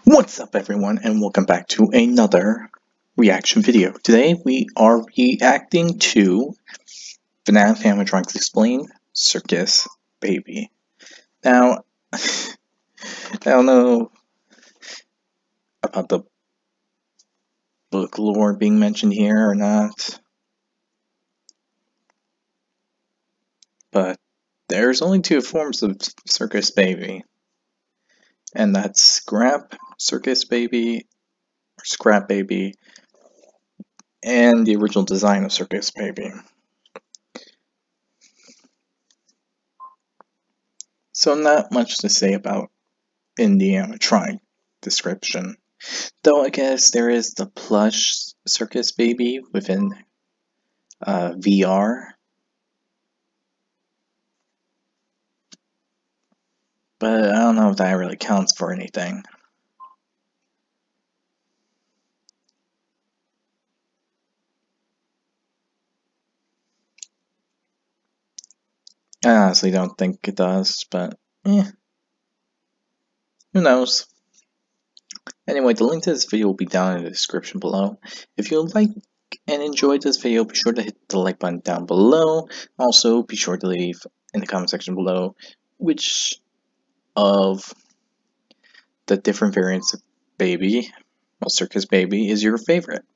What's up everyone, and welcome back to another reaction video. Today we are reacting to FNAF Animatronics Explained Circus Baby. Now, I don't know about the book lore being mentioned here or not, but there's only two forms of Circus Baby, and that's Circus Baby, or Scrap Baby, and the original design of Circus Baby. So not much to say about in the animatronic description, though I guess there is the plush Circus Baby within VR. But I don't know if that really counts for anything. I honestly don't think it does, but who knows. Anyway, the link to this video will be down in the description below. If you like and enjoyed this video, be sure to hit the like button down below. Also, be sure to leave in the comment section below which of the different variants of Baby, well, Circus Baby, is your favorite.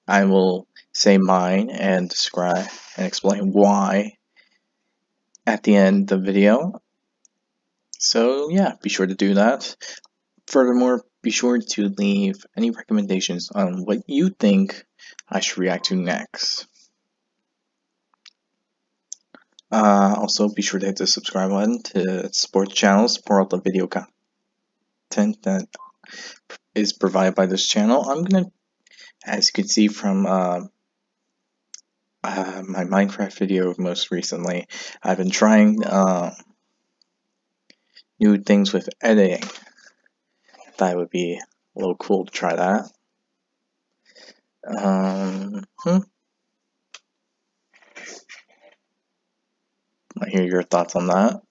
I will say mine and describe and explain why at the end of the video. So yeah, be sure to do that. Furthermore, be sure to leave any recommendations on what you think I should react to next. Also, be sure to hit the subscribe button to support the channel, support all the video content that is provided by this channel. I'm gonna, as you can see from my Minecraft video most recently, I've been trying new things with editing. That would be a little cool to try that. I hear your thoughts on that.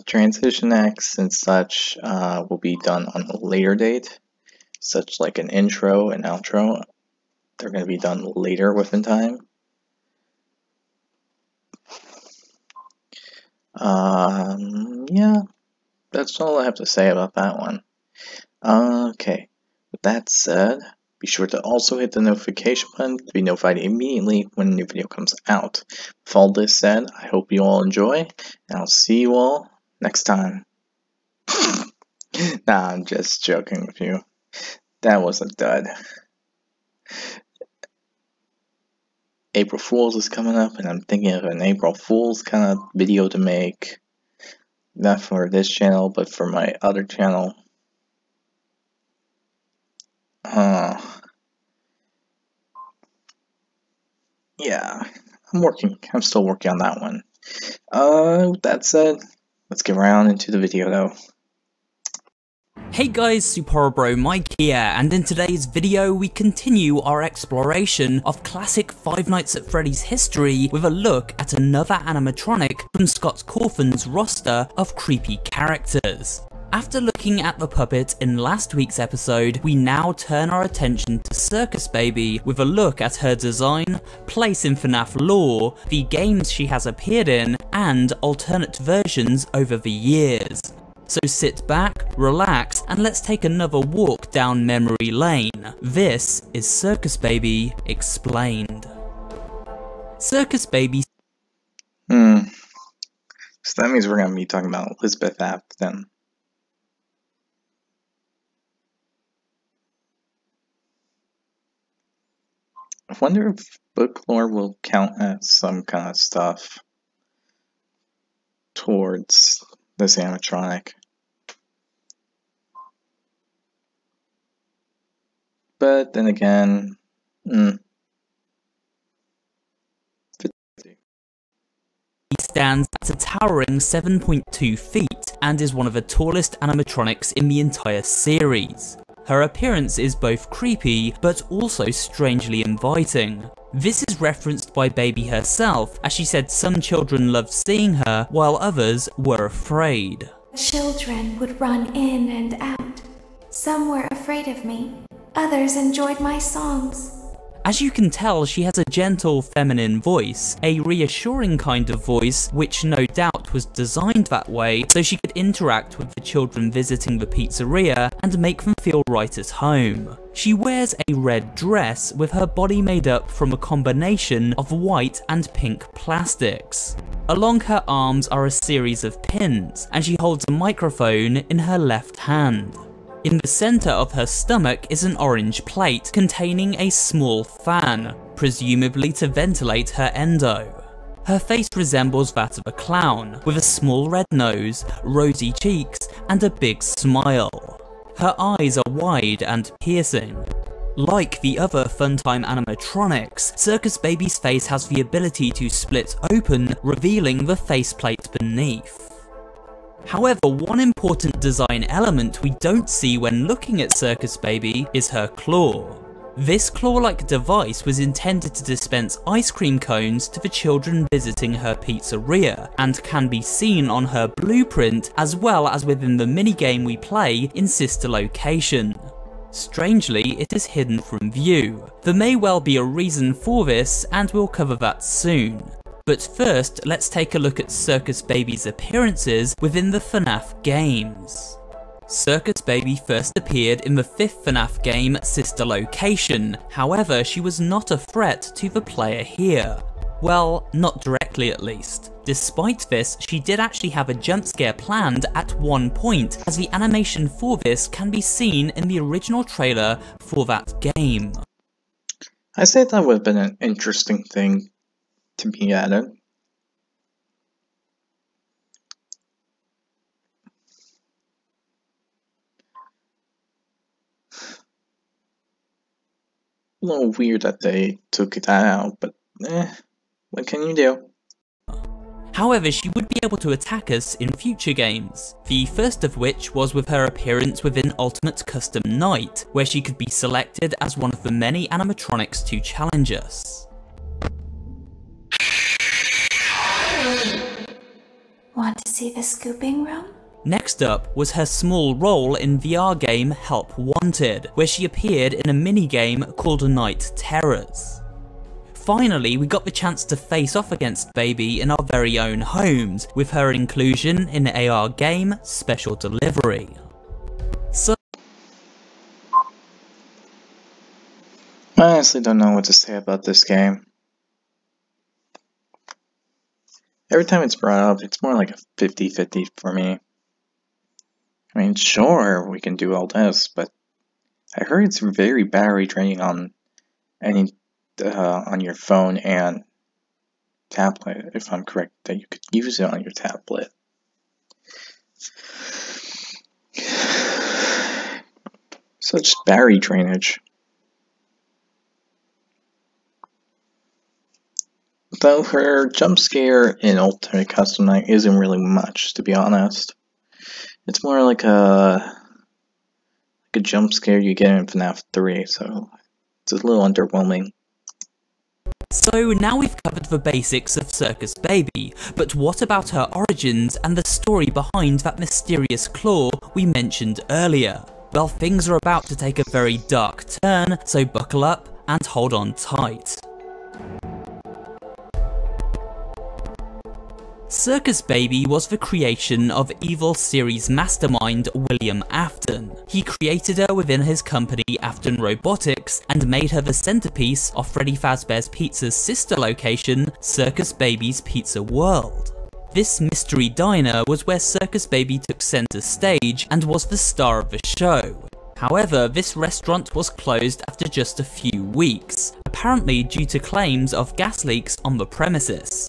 Transition acts and such will be done on a later date, such like an intro and outro. They're going to be done later within time. Yeah, that's all I have to say about that one. Okay, with that said, be sure to also hit the notification button to be notified immediately when a new video comes out. With all this said, I hope you all enjoy, and I'll see you all next time. Nah, I'm just joking with you. That was a dud. April Fool's is coming up, and I'm thinking of an April Fool's kind of video to make. Not for this channel, but for my other channel. Yeah, I'm still working on that one. With that said, let's get around into the video though. Hey guys, SuperBro Mike here, and in today's video we continue our exploration of classic Five Nights at Freddy's history with a look at another animatronic from Scott Cawthon's roster of creepy characters. After looking at the puppet in last week's episode, we now turn our attention to Circus Baby with a look at her design, place in FNAF lore, the games she has appeared in, and alternate versions over the years. So sit back, relax, and let's take another walk down memory lane. This is Circus Baby Explained. Circus Baby. So that means we're gonna be talking about Elizabeth App then. I wonder if book lore will count as some kind of stuff towards this animatronic. But then again, He stands at a towering 7.2 feet and is one of the tallest animatronics in the entire series. Her appearance is both creepy, but also strangely inviting. This is referenced by Baby herself, as she said some children loved seeing her, while others were afraid. Children would run in and out. Some were afraid of me. Others enjoyed my songs. As you can tell, she has a gentle feminine voice, a reassuring kind of voice which no doubt was designed that way so she could interact with the children visiting the pizzeria and make them feel right at home. She wears a red dress with her body made up from a combination of white and pink plastics. Along her arms are a series of pins, and she holds a microphone in her left hand. In the center of her stomach is an orange plate containing a small fan, presumably to ventilate her endo. Her face resembles that of a clown, with a small red nose, rosy cheeks, and a big smile. Her eyes are wide and piercing. Like the other Funtime animatronics, Circus Baby's face has the ability to split open, revealing the faceplate beneath. However, one important design element we don't see when looking at Circus Baby is her claw. This claw-like device was intended to dispense ice cream cones to the children visiting her pizzeria, and can be seen on her blueprint as well as within the minigame we play in Sister Location. Strangely, it is hidden from view. There may well be a reason for this, and we'll cover that soon. But first, let's take a look at Circus Baby's appearances within the FNAF games. Circus Baby first appeared in the 5th FNAF game, Sister Location. However, she was not a threat to the player here. Well, not directly at least. Despite this, she did actually have a jump scare planned at one point, as the animation for this can be seen in the original trailer for that game. I say that would have been an interesting thing to be added. A little weird that they took that out, but what can you do? However, she would be able to attack us in future games, the first of which was with her appearance within Ultimate Custom Night, where she could be selected as one of the many animatronics to challenge us. Want to see the scooping room? Next up was her small role in VR game Help Wanted, where she appeared in a minigame called Night Terrors. Finally, we got the chance to face off against Baby in our very own homes, with her inclusion in the AR game Special Delivery. So I honestly don't know what to say about this game. Every time it's brought up, it's more like a 50-50 for me. I mean, sure, we can do all this, but I heard it's very battery draining on your phone and tablet, if I'm correct, that you could use it on your tablet. Such battery drainage. Though her jump scare in Ultimate Custom Night isn't really much, to be honest. It's more like a jump scare you get in FNAF 3, so it's a little underwhelming. So now we've covered the basics of Circus Baby, but what about her origins and the story behind that mysterious claw we mentioned earlier? Well, things are about to take a very dark turn, so buckle up and hold on tight. Circus Baby was the creation of Evil series mastermind William Afton. He created her within his company Afton Robotics and made her the centerpiece of Freddy Fazbear's Pizza's sister location, Circus Baby's Pizza World. This mystery diner was where Circus Baby took center stage and was the star of the show. However, this restaurant was closed after just a few weeks, apparently due to claims of gas leaks on the premises.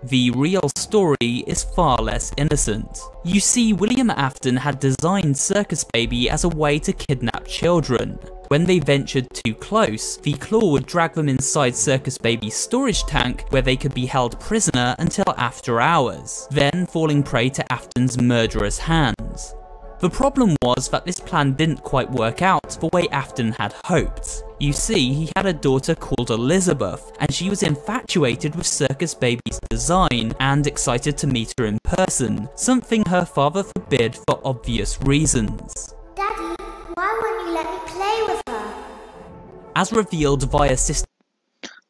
The real story is far less innocent. You see, William Afton had designed Circus Baby as a way to kidnap children. When they ventured too close, the claw would drag them inside Circus Baby's storage tank, where they could be held prisoner until after hours, then falling prey to Afton's murderous hands. The problem was that this plan didn't quite work out the way Afton had hoped. You see, he had a daughter called Elizabeth, and she was infatuated with Circus Baby's design and excited to meet her in person, something her father forbid for obvious reasons. Daddy, why won't you let me play with her? As revealed via Sister...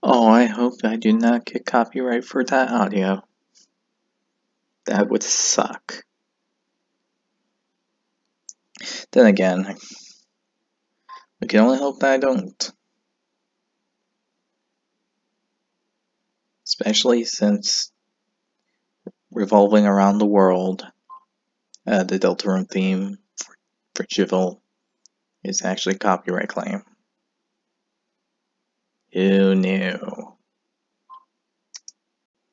Oh, I hope I do not get copyright for that audio. That would suck. Then again, we can only hope that I don't. Especially since revolving around the world, the Deltarune theme for Jivil is actually a copyright claim. Who knew?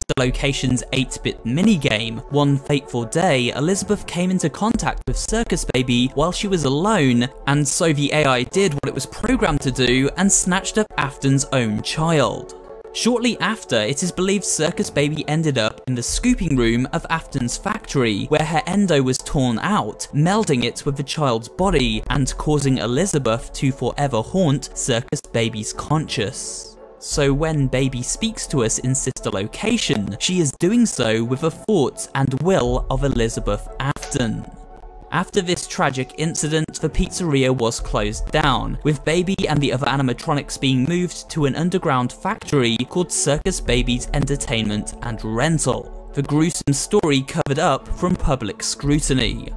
The Location's 8-bit minigame, one fateful day, Elizabeth came into contact with Circus Baby while she was alone, and so the AI did what it was programmed to do and snatched up Afton's own child. Shortly after, it is believed Circus Baby ended up in the scooping room of Afton's factory, where her endo was torn out, melding it with the child's body and causing Elizabeth to forever haunt Circus Baby's conscious. So when Baby speaks to us in Sister Location, she is doing so with the thoughts and will of Elizabeth Afton. After this tragic incident, the pizzeria was closed down, with Baby and the other animatronics being moved to an underground factory called Circus Baby's Entertainment and Rental. The gruesome story covered up from public scrutiny.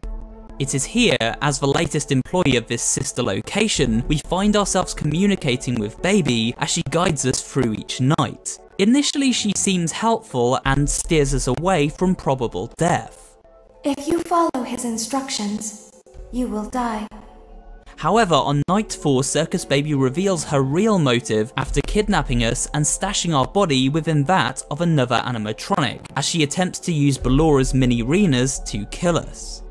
It is here, as the latest employee of this sister location, we find ourselves communicating with Baby as she guides us through each night. Initially she seems helpful and steers us away from probable death. If you follow his instructions, you will die. However, on night 4, Circus Baby reveals her real motive after kidnapping us and stashing our body within that of another animatronic, as she attempts to use Bellora's mini-renas to kill us.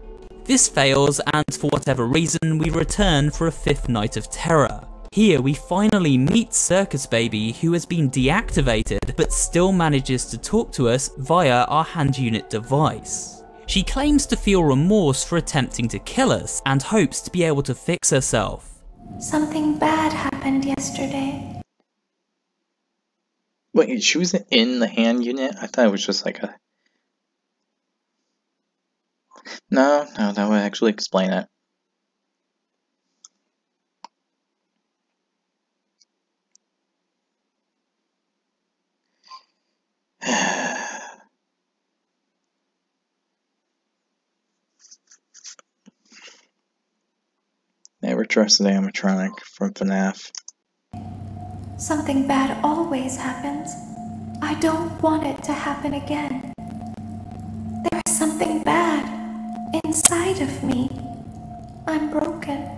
This fails, and for whatever reason, we return for a 5th night of terror. Here we finally meet Circus Baby, who has been deactivated, but still manages to talk to us via our hand unit device. She claims to feel remorse for attempting to kill us, and hopes to be able to fix herself. Something bad happened yesterday. Wait, she was in the hand unit? I thought it was just like a... No, that would actually explain it. Never trust an animatronic from FNAF. Something bad always happens. I don't want it to happen again. There is something bad inside of me. I'm broken.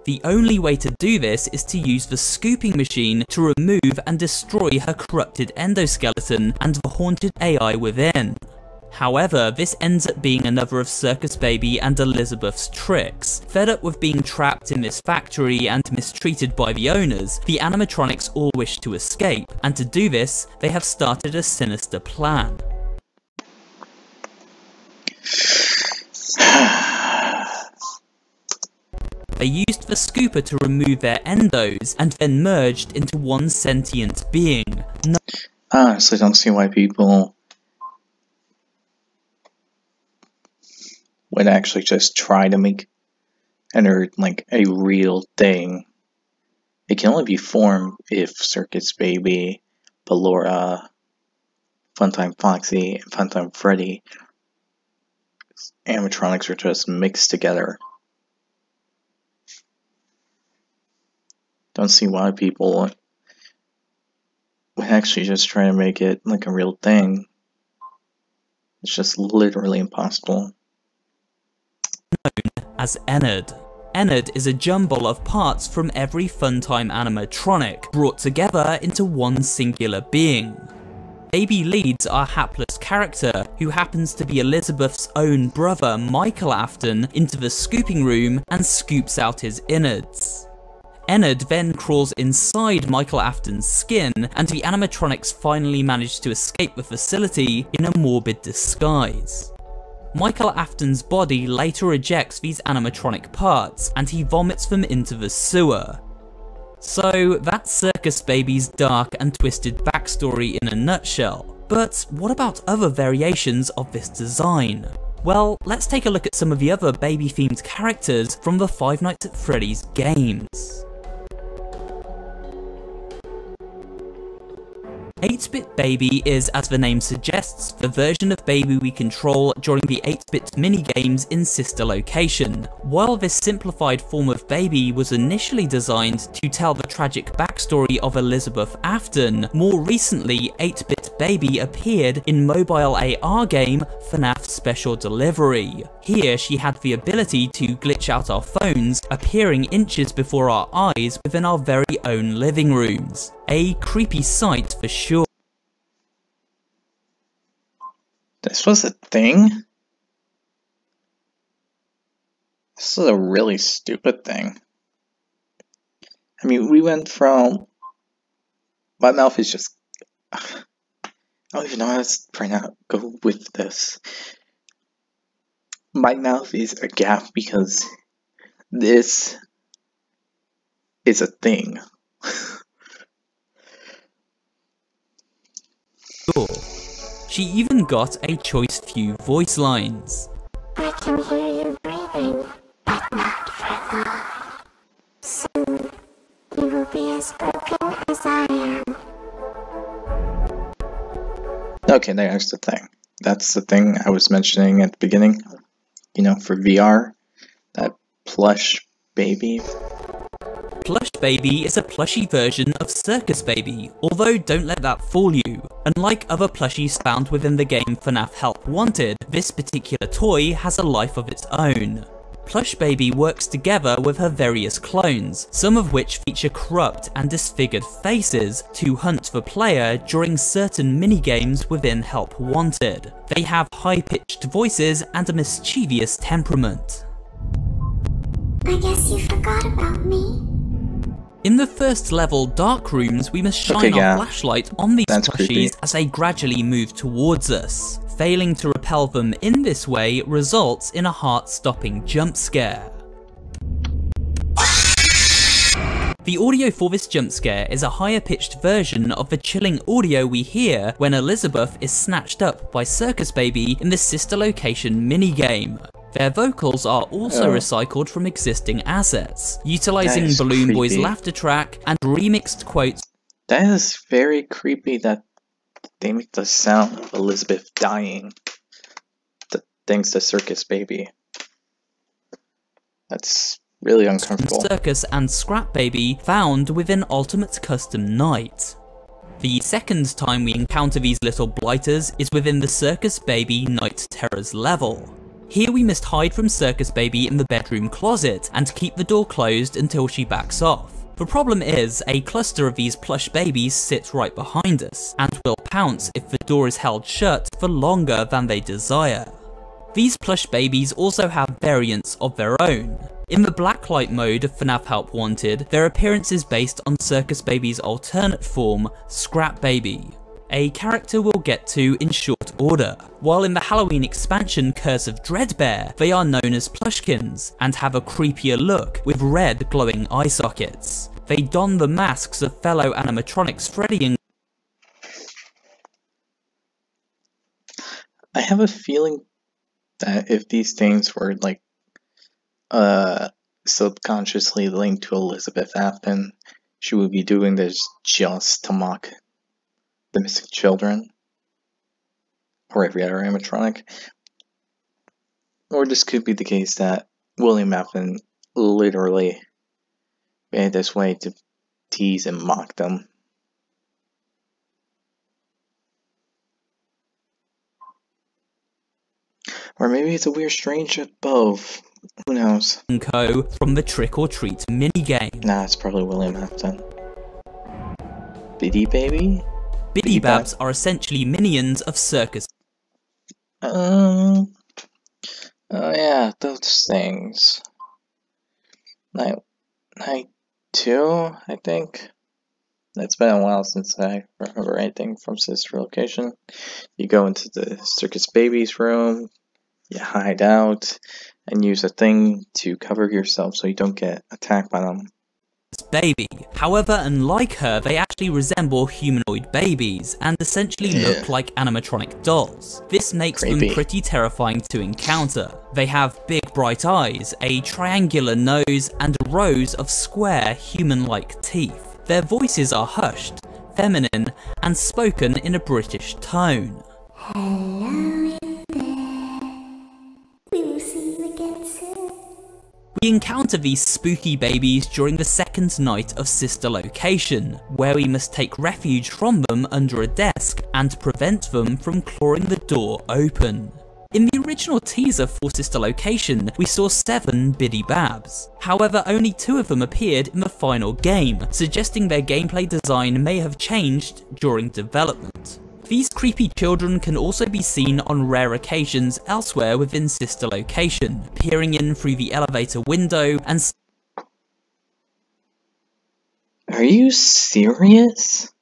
The only way to do this is to use the scooping machine to remove and destroy her corrupted endoskeleton and the haunted AI within. However, this ends up being another of Circus Baby and Elizabeth's tricks. Fed up with being trapped in this factory and mistreated by the owners, the animatronics all wish to escape, and to do this, they have started a sinister plan. They used the scooper to remove their endos, and then merged into one sentient being. I honestly don't see why people would actually just try to make Enter like a real thing. It can only be formed if Circus Baby, Ballora, Funtime Foxy, and Funtime Freddy animatronics are just mixed together. Don't see why people would actually just try to make it like a real thing. It's just literally impossible. Known as Ennard. Ennard is a jumble of parts from every Funtime animatronic, brought together into one singular being. Baby leads our hapless character, who happens to be Elizabeth's own brother Michael Afton, into the scooping room and scoops out his innards. Ennard then crawls inside Michael Afton's skin, and the animatronics finally manage to escape the facility in a morbid disguise. Michael Afton's body later rejects these animatronic parts, and he vomits them into the sewer. So that's Circus Baby's dark and twisted backstory in a nutshell. But what about other variations of this design? Well, let's take a look at some of the other baby-themed characters from the Five Nights at Freddy's games. 8-Bit Baby is, as the name suggests, the version of Baby we control during the 8-Bit minigames in Sister Location. While this simplified form of Baby was initially designed to tell the tragic backstory of Elizabeth Afton, more recently 8-Bit Baby appeared in mobile AR game FNAF Special Delivery. Here she had the ability to glitch out our phones, appearing inches before our eyes within our very own living rooms. A creepy sight for sure. This was a thing? This is a really stupid thing. I mean, we went from... My mouth is just... I don't even know how to go with this. My mouth is agape because this is a thing. She even got a choice few voice lines. I can hear you breathing, but not for long. Soon, you will be as broken as I am. Okay, there's the thing. That's the thing I was mentioning at the beginning. You know, for VR, that Plush Baby. Plush Baby is a plushy version of Circus Baby, although don't let that fool you. Unlike other plushies found within the game FNAF Help Wanted, this particular toy has a life of its own. Plush Baby works together with her various clones, some of which feature corrupt and disfigured faces, to hunt the player during certain minigames within Help Wanted. They have high-pitched voices and a mischievous temperament. I guess you forgot about me. In the first level Dark Rooms, we must shine our flashlight on these plushies as they gradually move towards us. Failing to repel them in this way results in a heart-stopping jump scare. The audio for this jump scare is a higher pitched version of the chilling audio we hear when Elizabeth is snatched up by Circus Baby in the Sister Location minigame. Their vocals are also recycled from existing assets, utilising Balloon Boy's laughter track and remixed quotes. That is very creepy that they make the sound of Elizabeth dying thanks to Circus Baby. That's really uncomfortable. Circus and Scrap Baby found within Ultimate Custom Night. The second time we encounter these little blighters is within the Circus Baby Night Terrors level. Here we must hide from Circus Baby in the bedroom closet and keep the door closed until she backs off. The problem is, a cluster of these plush babies sits right behind us, and will pounce if the door is held shut for longer than they desire. These plush babies also have variants of their own. In the blacklight mode of FNAF Help Wanted, their appearance is based on Circus Baby's alternate form, Scrap Baby, a character we'll get to in short order. While in the Halloween expansion Curse of Dreadbear, they are known as Plushkins, and have a creepier look with red glowing eye sockets. They don the masks of fellow animatronics Freddy and... I have a feeling that if these things were like subconsciously linked to Elizabeth Afton, she would be doing this just to mock the missing children, or every other animatronic. Or this could be the case that William Afton literally made this way to tease and mock them. Or maybe it's a weird strange of both. Who knows? Co. from the Trick or Treat minigame. Nah, it's probably William Afton. Biddy Baby? Biddy Babs are essentially minions of Circus. Oh yeah, those things. Night 2, I think. It's been a while since I remember anything from Sister Location. You go into the Circus Baby's room, You hide out and use a thing to cover yourself so you don't get attacked by them. Baby. However, unlike her, they actually resemble humanoid babies and essentially look like animatronic dolls. This makes them pretty terrifying to encounter. They have big bright eyes, a triangular nose, and rows of square human-like teeth. Their voices are hushed, feminine, and spoken in a British tone. Hello in there. We will see you again soon. We encounter these spooky babies during the second night of Sister Location, where we must take refuge from them under a desk and prevent them from clawing the door open. In the original teaser for Sister Location, we saw 7 Biddy Babs. However, only 2 of them appeared in the final game, suggesting their gameplay design may have changed during development. These creepy children can also be seen on rare occasions elsewhere within Sister Location, peering in through the elevator window and... Are you serious?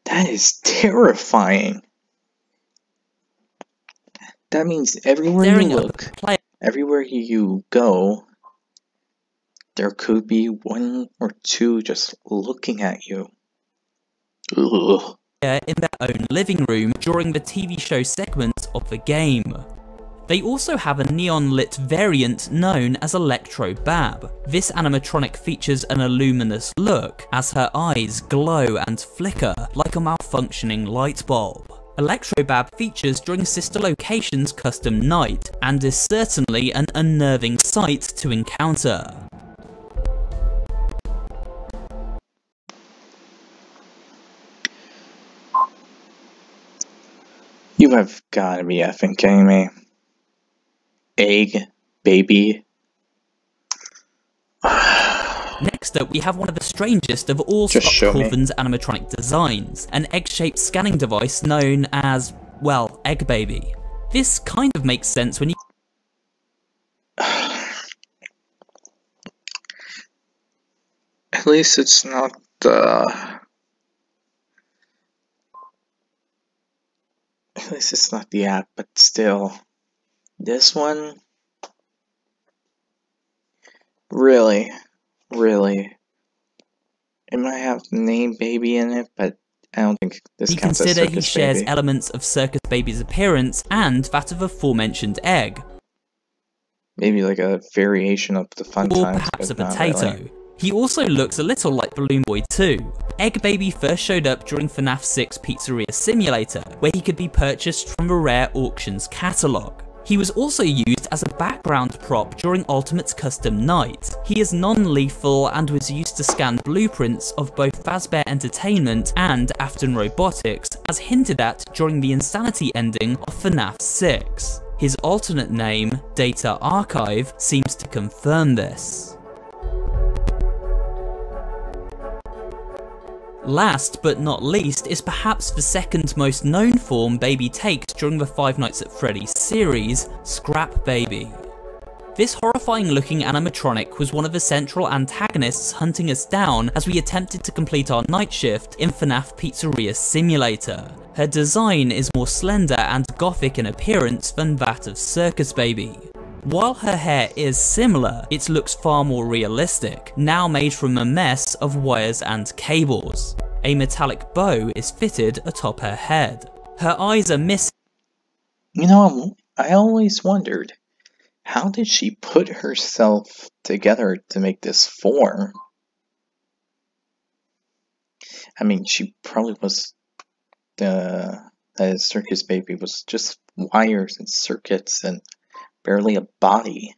That is terrifying. That means everywhere you look, everywhere you go, there could be 1 or 2 just looking at you. Ugh. In their own living room during the TV show segment of the game. They also have a neon-lit variant known as Electro Bab. This animatronic features an illuminous look as her eyes glow and flicker like a malfunctioning light bulb. Electro Bab features during Sister Location's custom night and is certainly an unnerving sight to encounter. You have gotta be effing kidding me. Egg Baby. Next up, we have one of the strangest of all Scott Colvin's animatronic designs, an egg-shaped scanning device known as, well, Egg Baby. This kind of makes sense when you... At least it's not At least it's not the app, but still. This one... Really? It might have the name Baby in it, but I don't think this counts as Circus Baby. He shares elements of Circus Baby's appearance and that of the aforementioned egg. Maybe like a variation of the Fun Times, or perhaps a potato. Really. He also looks a little like Balloon Boy too. Egg Baby first showed up during FNAF 6 Pizzeria Simulator, where he could be purchased from the Rare Auctions catalogue. He was also used as a background prop during Ultimate's custom night. He is non-lethal and was used to scan blueprints of both Fazbear Entertainment and Afton Robotics, as hinted at during the Insanity ending of FNAF 6. His alternate name, Data Archive, seems to confirm this. Last but not least is perhaps the second most known form Baby takes during the Five Nights at Freddy's series, Scrap Baby. This horrifying looking animatronic was one of the central antagonists hunting us down as we attempted to complete our night shift in FNAF Pizzeria Simulator. Her design is more slender and gothic in appearance than that of Circus Baby. While her hair is similar, it looks far more realistic, now made from a mess of wires and cables. A metallic bow is fitted atop her head. Her eyes are missing. You know, I always wondered, how did she put herself together to make this form? I mean, she probably was Circus Baby was just wires and circuits and barely a body.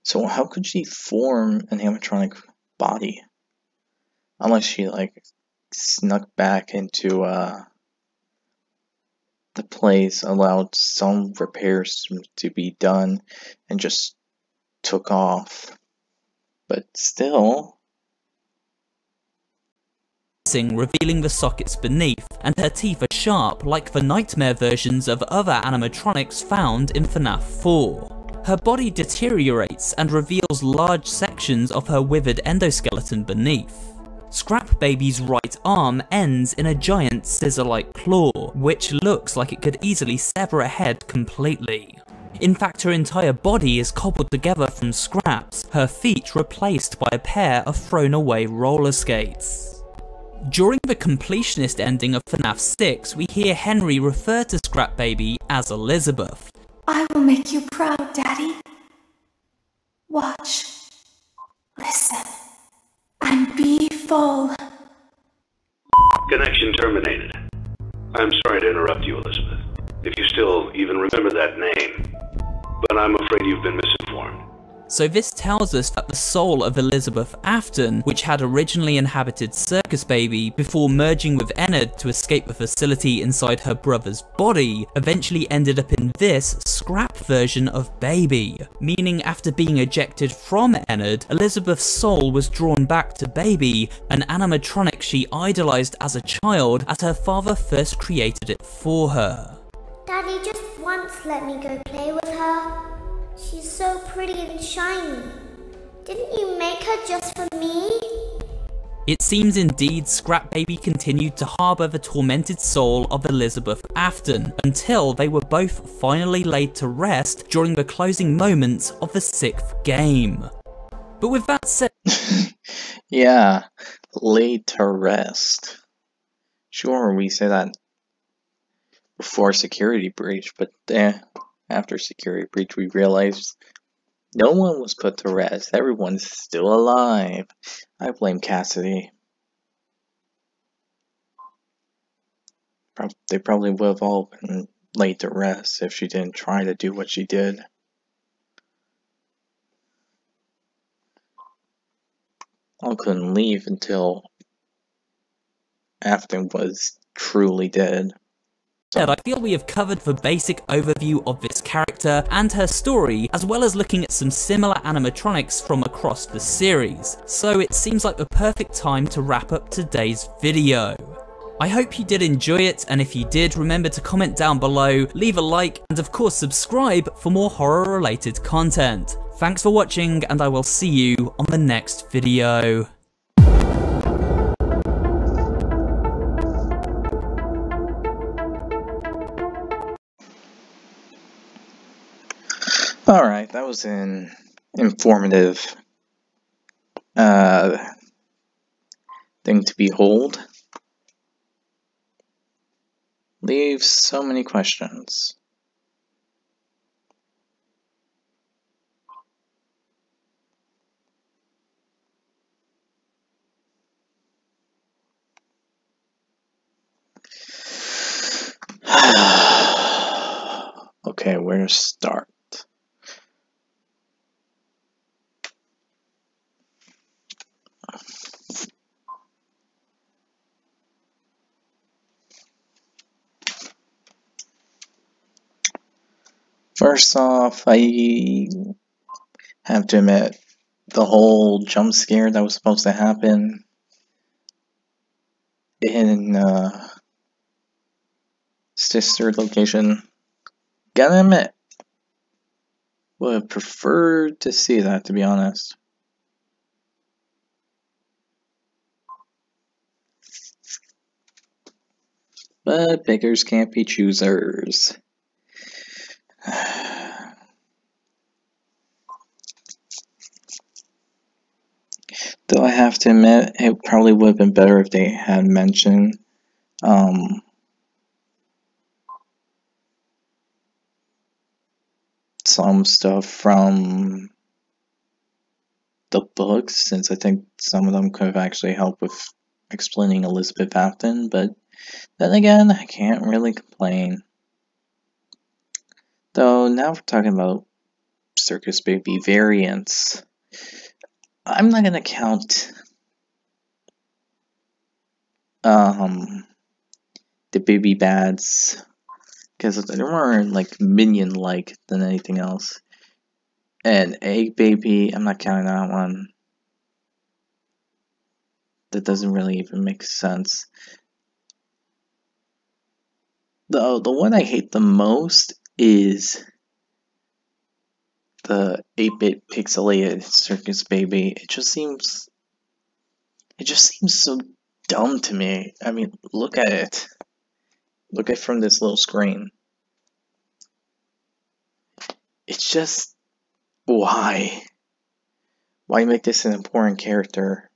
So how could she form an animatronic body? Unless she like snuck back into the place, allowed some repairs to be done, and just took off. But still... revealing the sockets beneath, and her teeth are sharp like the nightmare versions of other animatronics found in FNAF 4. Her body deteriorates and reveals large sections of her withered endoskeleton beneath. Scrap Baby's right arm ends in a giant scissor-like claw, which looks like it could easily sever a head completely. In fact, her entire body is cobbled together from scraps, her feet replaced by a pair of thrown-away roller skates. During the completionist ending of FNAF 6, we hear Henry refer to Scrap Baby as Elizabeth. I will make you proud, Daddy. Watch, listen, and be full. Connection terminated. I'm sorry to interrupt you, Elizabeth, if you still even remember that name, but I'm afraid you've been misinformed. So this tells us that the soul of Elizabeth Afton, which had originally inhabited Circus Baby before merging with Ennard to escape the facility inside her brother's body, eventually ended up in this scrap version of Baby. Meaning after being ejected from Ennard, Elizabeth's soul was drawn back to Baby, an animatronic she idolized as a child as her father first created it for her. Daddy, just once let me go play with her. She's so pretty and shiny. Didn't you make her just for me? It seems indeed Scrap Baby continued to harbour the tormented soul of Elizabeth Afton until they were both finally laid to rest during the closing moments of the 6th game. But with that said... Yeah, laid to rest. Sure, we say that before security breach, but after security breach we realized no one was put to rest. Everyone's still alive. I blame Cassidy. They probably would have all been laid to rest if she didn't try to do what she did. All couldn't leave until Afton was truly dead. I feel we have covered the basic overview of this character and her story, as well as looking at some similar animatronics from across the series, so it seems like the perfect time to wrap up today's video. I hope you did enjoy it, and if you did, remember to comment down below, leave a like, and of course subscribe for more horror related content. Thanks for watching, and I will see you on the next video. Alright, that was an informative thing to behold. Leaves so many questions. Okay, where to start? First off, I have to admit, the whole jump scare that was supposed to happen in sister location, gotta admit, would have preferred to see that, to be honest. But beggars can't be choosers. Though I have to admit, it probably would have been better if they had mentioned some stuff from the books, since I think some of them could have actually helped with explaining Elizabeth Afton, but then again, I can't really complain. Though, now we're talking about Circus Baby variants. I'm not gonna count the Baby Bads, because they're more like minion-like than anything else. And Egg Baby, I'm not counting that one. That doesn't really even make sense. The one I hate the most is the 8-bit pixelated Circus Baby. It just seems so dumb to me. I mean, look at it. Look at it from this little screen. It's just, why? Why make this an important character?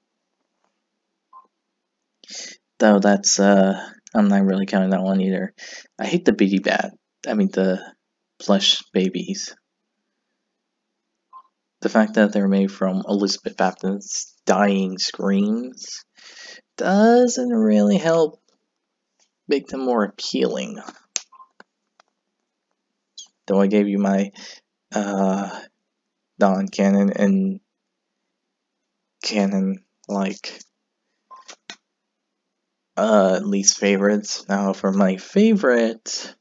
Though that's, I'm not really counting that one either. I hate the the Plush Babies. The fact that they're made from Elizabeth Batman's dying screams doesn't really help make them more appealing. Though I gave you my non-canon and canon least favorites. Now for my favorite,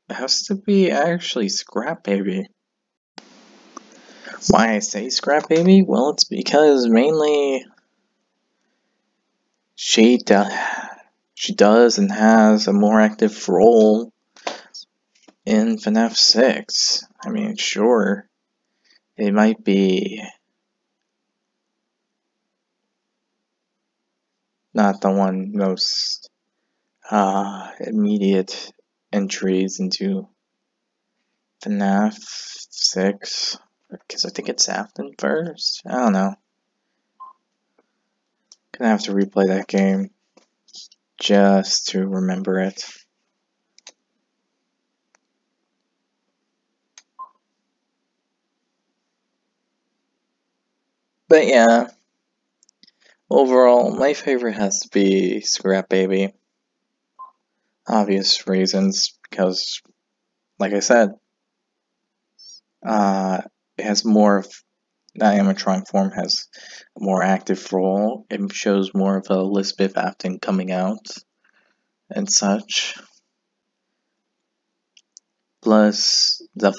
it has to be actually Scrap Baby. Why I say Scrap Baby? Well, it's because mainly she does and has a more active role in FNAF 6. I mean, sure, it might be not the one most immediate entries into FNAF 6, because I think it's Afton first. I don't know. Gonna have to replay that game just to remember it. But yeah, overall, my favorite has to be Scrap Baby. Obvious reasons, because, like I said, it has more of that animatronic form has a more active role. It shows more of Elizabeth Afton coming out and such. Plus, the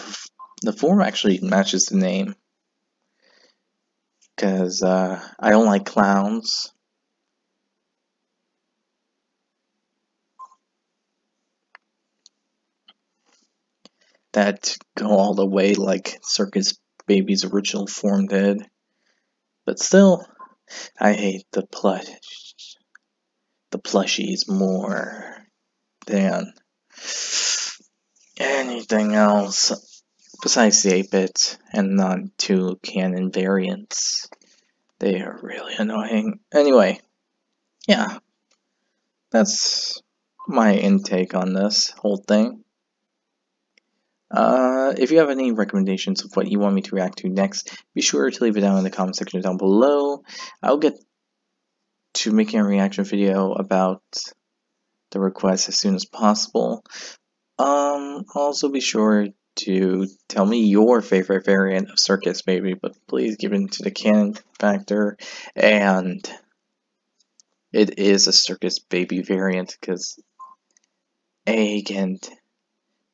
form actually matches the name, because I don't like clowns. That go all the way like Circus Baby's original form did. But still, I hate the plushies more than anything else besides the 8-bit and non-2 canon variants. They are really annoying. Anyway, yeah, that's my intake on this whole thing. If you have any recommendations of what you want me to react to next, be sure to leave it down in the comment section down below. I'll get to making a reaction video about the request as soon as possible. Also be sure to tell me your favorite variant of Circus Baby, but please give it to the canon factor, and it is a Circus Baby variant, because Egg and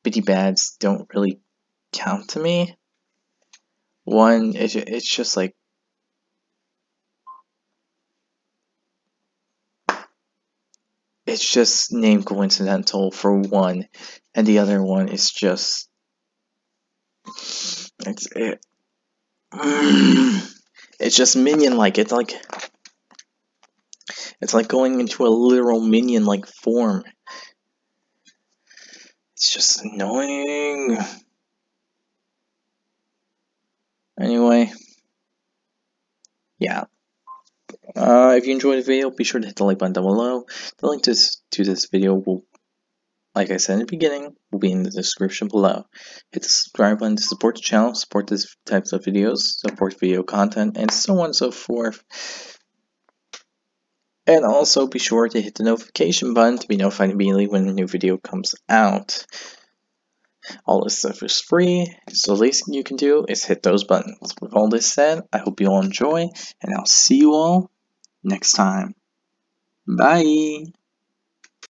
Biddy Bads don't really count to me. One, it's just like, it's just name coincidental for one, and the other one is just, it's just minion-like. It's like going into a literal minion-like form. It's just annoying. Anyway, yeah. If you enjoyed the video, be sure to hit the like button down below. The link to this video will, like I said in the beginning, will be in the description below. Hit the subscribe button to support the channel, support this types of videos, support video content, and so on and so forth. And also be sure to hit the notification button to be notified immediately when a new video comes out. All this stuff is free, so the least you can do is hit those buttons. With all this said, I hope you all enjoy, and I'll see you all next time. Bye!